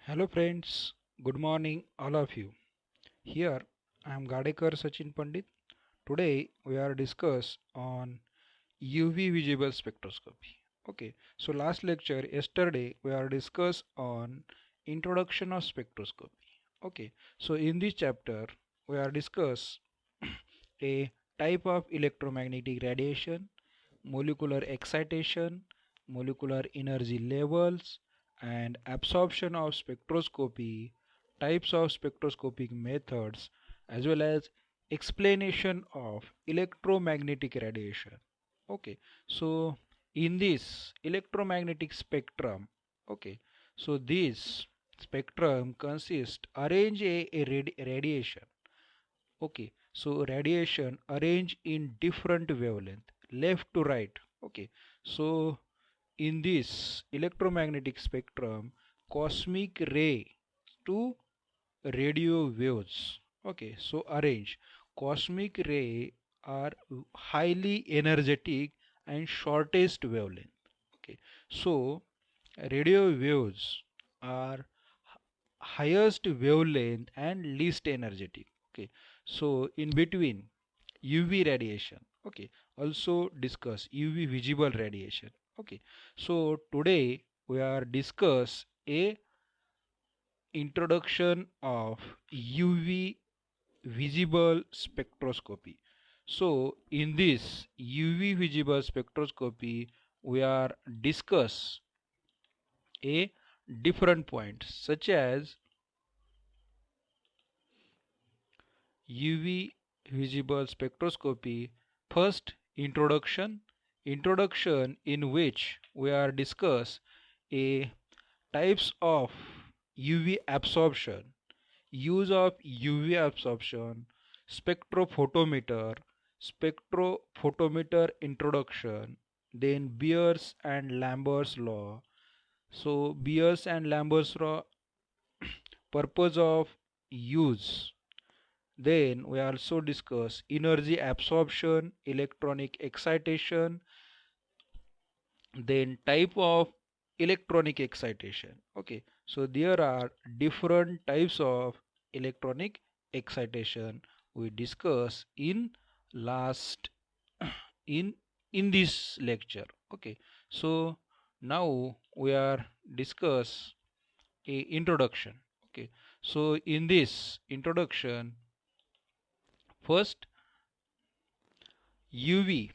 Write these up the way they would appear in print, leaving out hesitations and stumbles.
Hello friends, good morning all of you. Here I am Gadekar Sachin Pandit. Today we are discuss on UV visible spectroscopy. Okay, so last lecture yesterday we are discuss on introduction of spectroscopy. Okay, so in this chapter we are discuss a type of electromagnetic radiation, molecular excitation, molecular energy levels, and absorption of spectroscopy, types of spectroscopic methods, as well as explanation of electromagnetic radiation. Okay, so in this electromagnetic spectrum, okay, so this spectrum consists arrange a radiation. Okay, so radiation arranged in different wavelength, left to right. Okay, so in this electromagnetic spectrum, cosmic ray to radio waves. Okay, so arrange cosmic ray are highly energetic and shortest wavelength. Okay, so radio waves are highest wavelength and least energetic. Okay, so in between UV radiation. Okay, also discuss UV visible radiation. Okay, so today we are discuss a introduction of UV visible spectroscopy. So in this UV visible spectroscopy we are discuss a different points such as UV visible spectroscopy. First, introduction in which we are discuss a types of UV absorption, use of UV absorption, spectrophotometer, spectrophotometer introduction, then Beer's and Lambert's law. So Beer's and Lambert's law, purpose of use. Then we also discuss energy absorption, electronic excitation, then type of electronic excitation. Okay, so there are different types of electronic excitation we discuss in last in in this lecture. Okay, so now we are discuss a introduction. Okay, so in this introduction, first UV.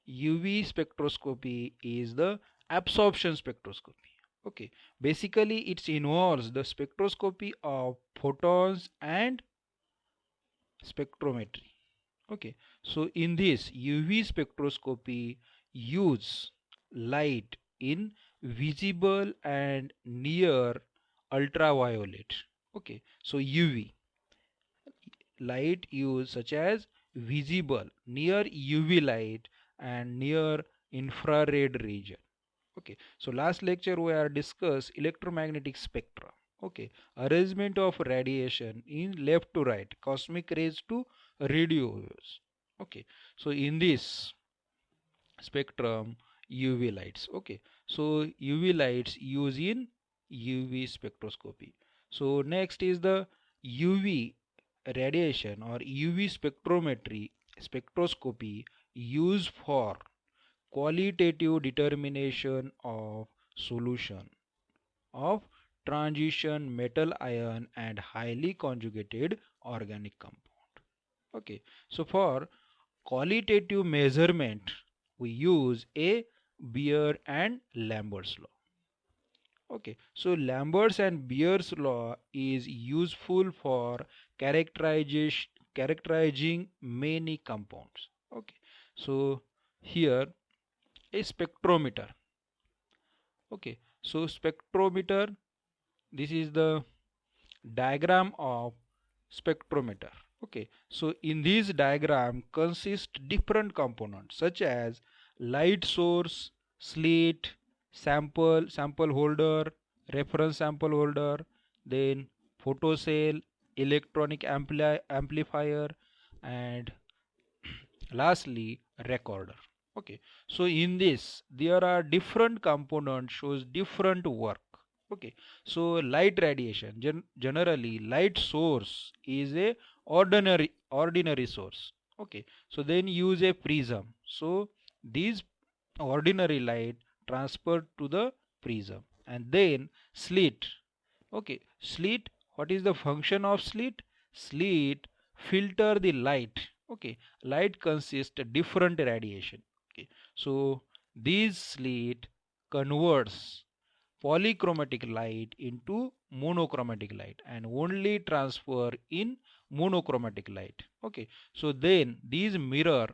UV spectroscopy is the absorption spectroscopy. Okay, basically it involves the spectroscopy of photons and spectrometry. Okay, so in this UV spectroscopy use light in visible and near ultraviolet. Okay, so UV light use such as visible near UV light and near infrared region. Okay, so last lecture we are discuss electromagnetic spectra. Okay, arrangement of radiation in left to right, cosmic rays to radio waves. Okay, so in this spectrum UV lights. Okay, so UV lights use in UV spectroscopy. So next is the UV radiation or UV spectroscopy used for qualitative determination of solution of transition metal ion and highly conjugated organic compound. Okay, so for qualitative measurement we use a Beer and Lambert's law. Okay, so Lambert's and Beer's law is useful for characterizing many compounds. Okay, so here a spectrometer. Okay, so spectrometer, this is the diagram of spectrometer. Okay, so in this diagram consist different components such as light source, slit, sample holder, reference sample holder, then photocell, electronic amplifier, and lastly recorder. Okay, so in this there are different components shows different work. Okay, so light radiation, generally light source is a ordinary source. Okay, so then use a prism. So these ordinary light transferred to the prism, and then slit. Okay, slit, what is the function of slit? Slit filter the light. Okay, light consists different radiation. Okay, so these slit converts polychromatic light into monochromatic light and only transfer in monochromatic light. Okay, so then these mirror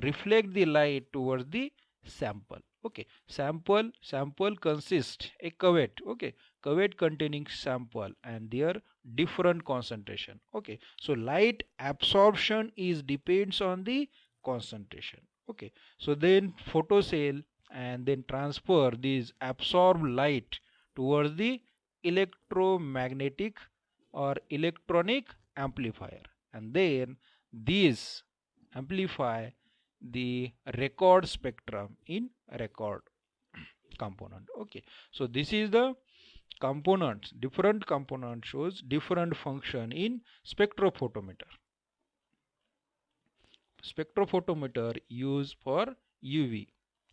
reflect the light towards the sample. Okay, sample consists a cuvette. Okay, cuvette containing sample and their different concentration. Okay, so light absorption is depends on the concentration. Okay, so then photocell and then transfer these absorbed light towards the electromagnetic or electronic amplifier, and then these amplify the record spectrum in record component. Okay, so this is the components, different component shows different function in spectrophotometer. Spectrophotometer used for UV.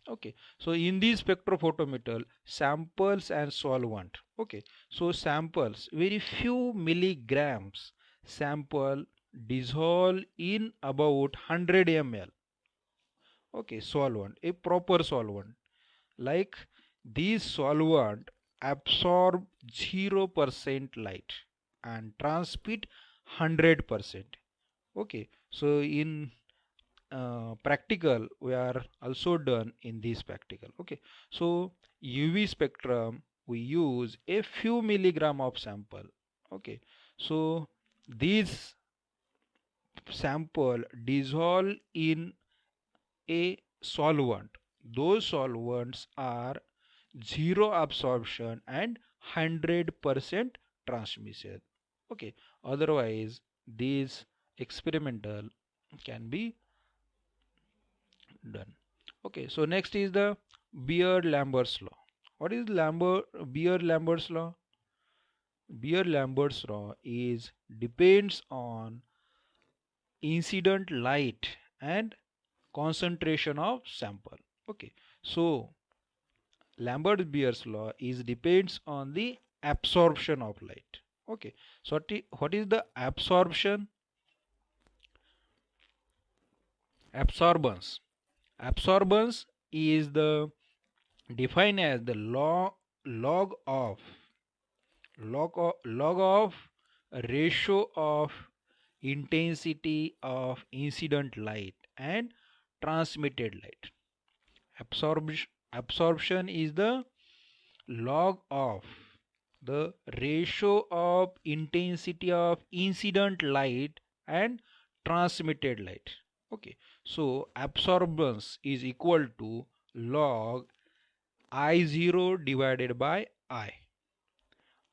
Okay, so in this spectrophotometer, samples and solvent. Okay, so samples, very few milligrams sample dissolve in about 100 ml. Okay, solvent, a proper solvent, like these solvent absorb 0% light and transmit 100%. Okay, so in practical we are also done in this practical. Okay, so UV spectrum we use a few milligram of sample. Okay, so these sample dissolve in a solvent. Those solvents are zero absorption and 100% transmission. Okay, otherwise these experimental can be done. Okay, so next is the Beer-Lambert's law. What is Beer-Lambert's law? Beer-Lambert's law is depends on incident light and concentration of sample. Okay, so Lambert-Beer's law is depends on the absorption of light. Okay, so what is the absorption? Absorbance. Absorbance is the defined as the log of ratio of intensity of incident light and transmitted light. Absorption is the log of the ratio of intensity of incident light and transmitted light. Okay, so absorbance is equal to log I0 divided by I.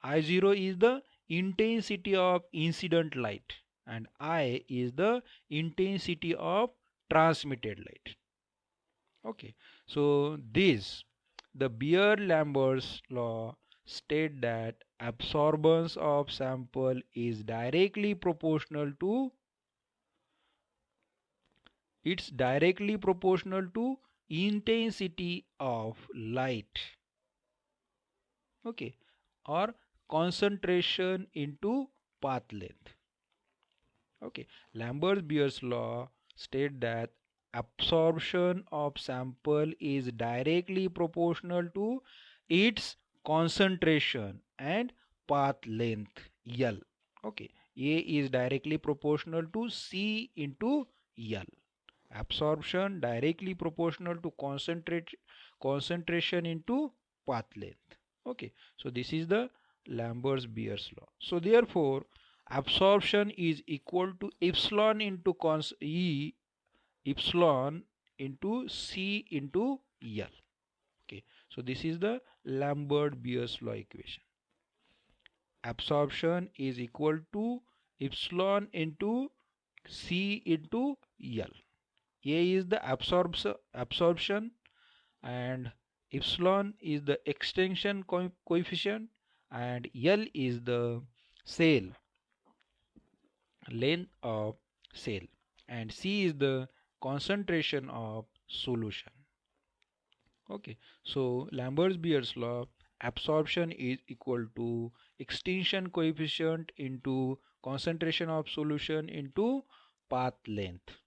I0 is the intensity of incident light and I is the intensity of transmitted light. Okay, so this, the Beer-Lambert's law state that absorbance of sample is directly proportional to intensity of light. Okay, or concentration into path length. Okay, Lambert-Beer's law state that absorption of sample is directly proportional to its concentration and path length L. Okay, A is directly proportional to C into L. Absorption directly proportional to concentration into path length. Okay, so this is the Lambert-Beer's law. So therefore absorption is equal to epsilon into epsilon into C into L. Okay, so this is the Lambert-Beer's law equation. Absorption is equal to epsilon into C into L. A is the absorption and epsilon is the extension coefficient and L is the cell length of cell, and C is the concentration of solution. Okay, so Lambert's-Beer's law, absorption is equal to extinction coefficient into concentration of solution into path length.